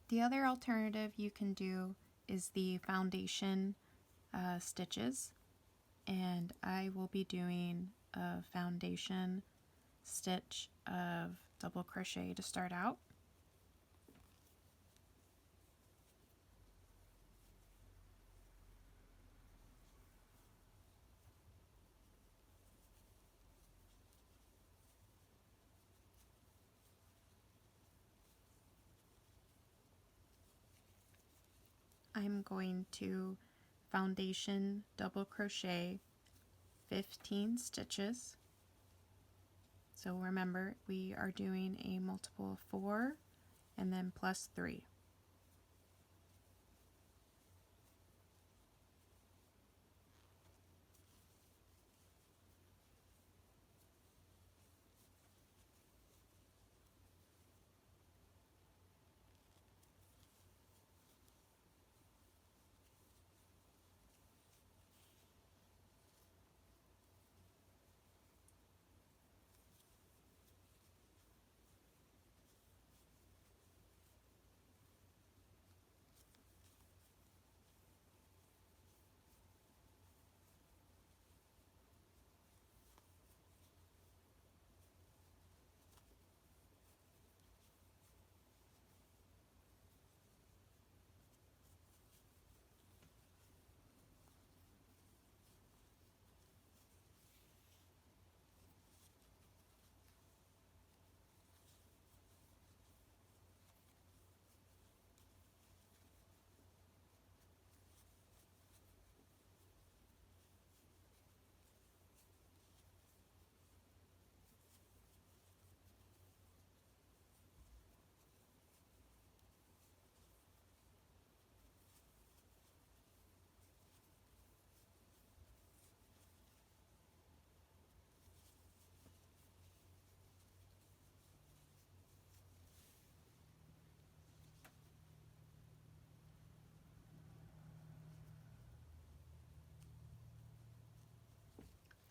The other alternative you can do is the foundation stitches, and I will be doing a foundation stitch of double crochet to start out. I'm going to foundation double crochet 15 stitches. So remember, we are doing a multiple of 4 and then plus 3.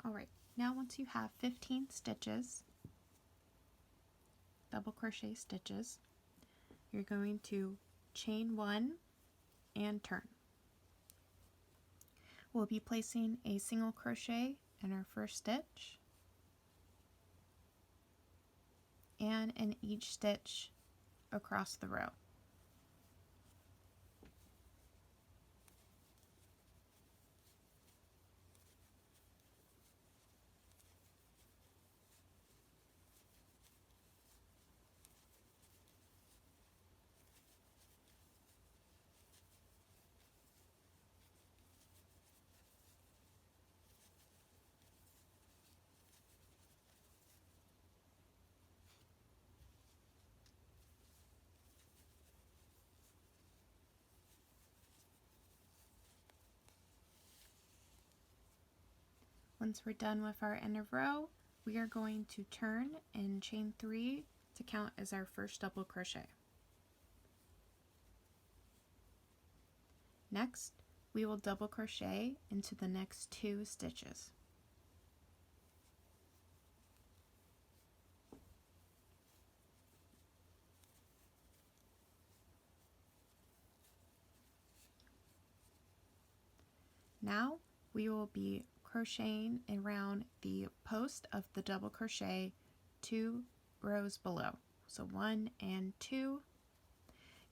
Alright, now once you have 15 stitches, double crochet stitches, you're going to chain 1 and turn. We'll be placing a single crochet in our first stitch and in each stitch across the row. Once we're done with our end of row, we are going to turn and chain 3 to count as our first double crochet. Next, we will double crochet into the next 2 stitches. Now we will be crocheting around the post of the double crochet 2 rows below. So 1 and 2.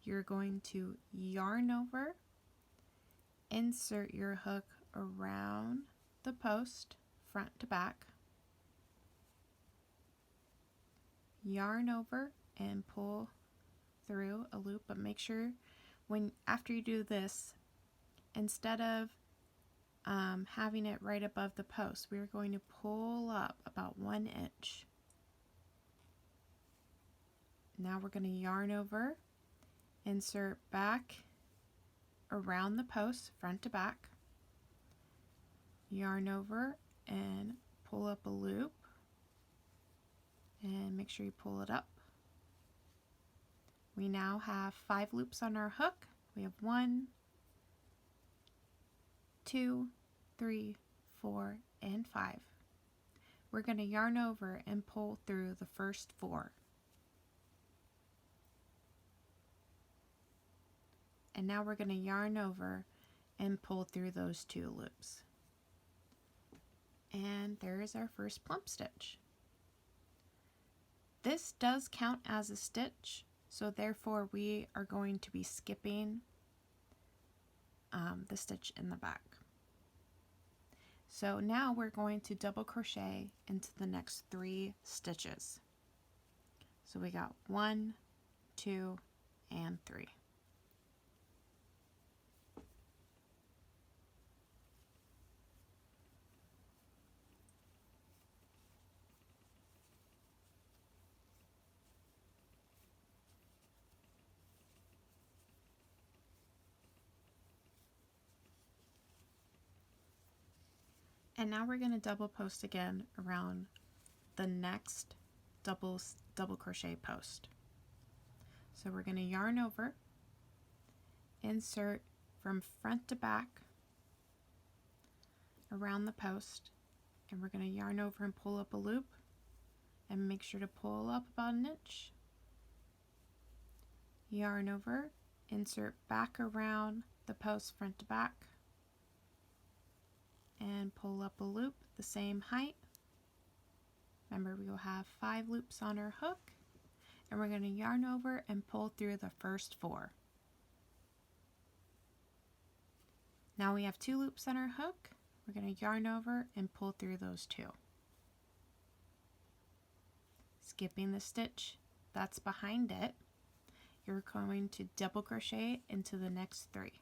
You're going to yarn over, insert your hook around the post front to back, yarn over and pull through a loop, but make sure after you do this, instead of having it right above the post, we're going to pull up about 1 inch. Now we're going to yarn over, insert back around the post front to back, yarn over and pull up a loop, and make sure you pull it up. We now have 5 loops on our hook. We have 1, 2, 3, 4, and 5. We're going to yarn over and pull through the first 4. and now we're going to yarn over and pull through those 2 loops. And there is our first plump stitch. This does count as a stitch, so therefore we are going to be skipping the stitch in the back. So now we're going to double crochet into the next 3 stitches. So we got 1, 2, and 3. And now we're going to double post again around the next double crochet post. So we're going to yarn over, insert from front to back around the post, and we're going to yarn over and pull up a loop, and make sure to pull up about 1 inch. Yarn over, insert back around the post front to back, and pull up a loop the same height. Remember, we will have 5 loops on our hook, and we're going to yarn over and pull through the first 4. Now we have 2 loops on our hook. We're going to yarn over and pull through those 2. Skipping the stitch that's behind it, you're going to double crochet into the next 3.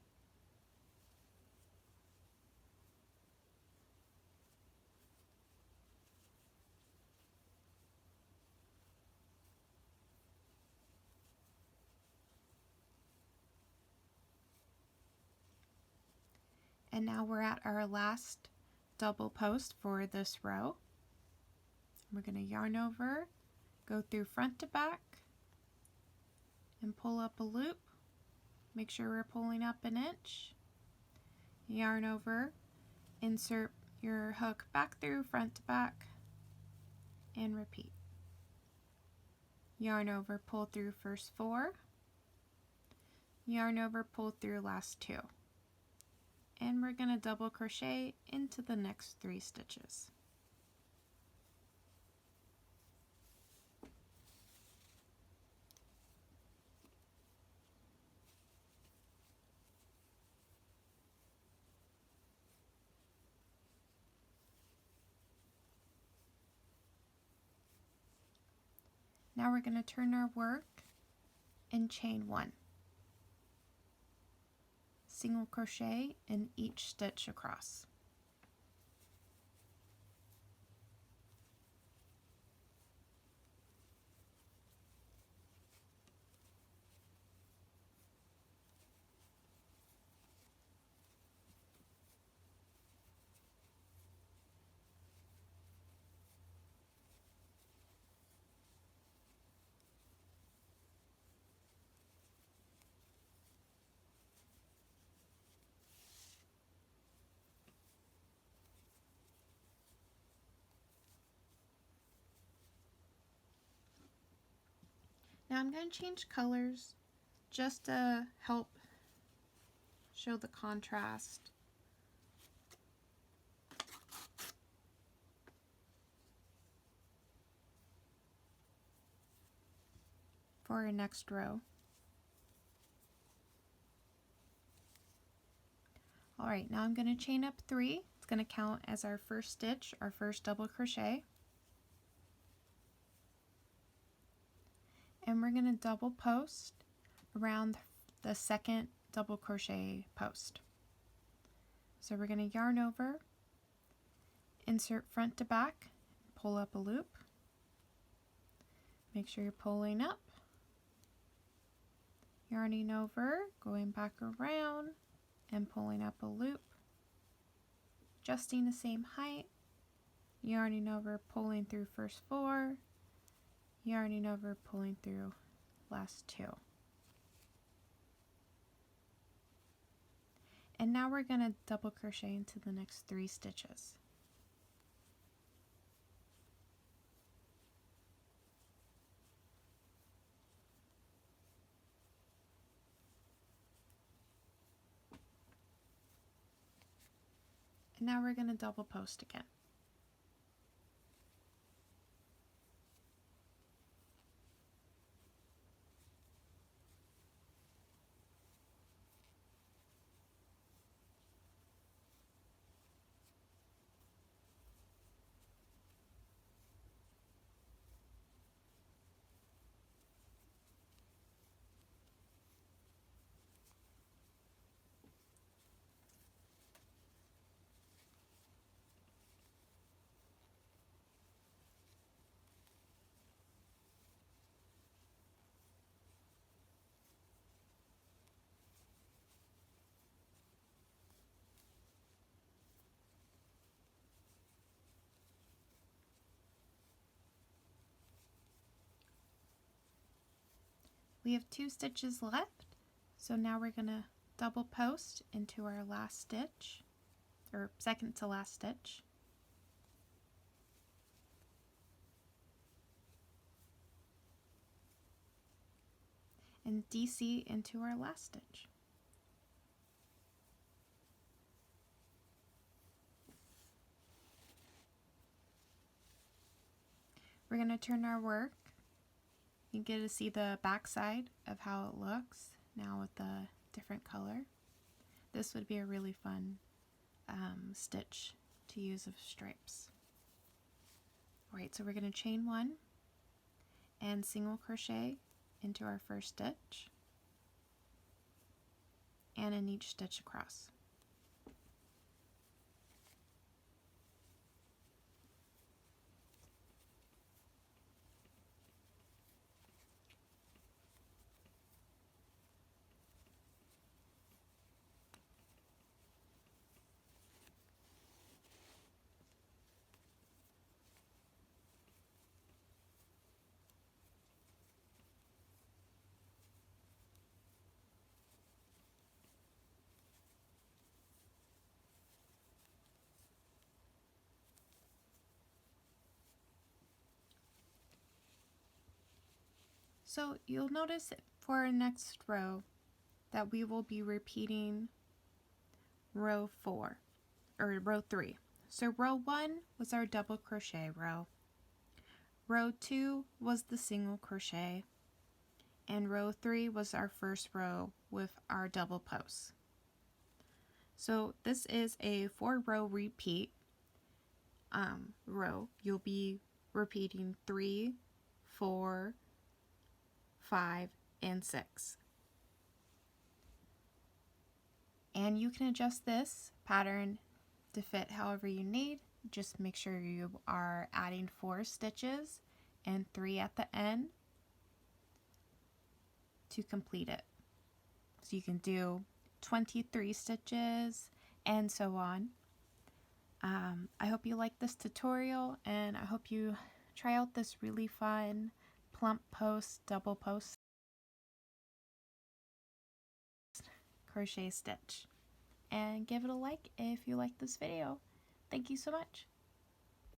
And now we're at our last double post for this row. We're going to yarn over, go through front to back, and pull up a loop. Make sure we're pulling up 1 inch. Yarn over, insert your hook back through front to back, and repeat. Yarn over, pull through first 4. Yarn over, pull through last 2. And we're going to double crochet into the next 3 stitches. Now we're going to turn our work and chain 1. Single crochet in each stitch across. Now I'm going to change colors just to help show the contrast. For our next row. Alright, now I'm going to chain up 3. It's going to count as our first stitch, our first double crochet. And we're going to double post around the second double crochet post. So we're going to yarn over, insert front to back, pull up a loop. Make sure you're pulling up, yarning over, going back around, and pulling up a loop. Adjusting the same height, yarning over, pulling through first 4, yarning over, pulling through last 2. And now we're going to double crochet into the next 3 stitches. And now we're going to double post again. We have 2 stitches left, so now we're going to double post into our last stitch, or second to last stitch. And DC into our last stitch. We're going to turn our work. You get to see the back side of how it looks now with the different color. This would be a really fun stitch to use of stripes. Alright, so we're going to chain 1 and single crochet into our first stitch and in each stitch across. So you'll notice for our next row that we will be repeating row 4 or row 3. So row 1 was our double crochet row. Row 2 was the single crochet, and row 3 was our first row with our double posts. So this is a 4-row repeat row. You'll be repeating 3, 4, 5, and 6. And you can adjust this pattern to fit however you need. Just make sure you are adding 4 stitches and 3 at the end to complete it. So you can do 23 stitches and so on. I hope you like this tutorial, and I hope you try out this really fun plump post double post crochet stitch, and give it a like if you like this video. Thank you so much.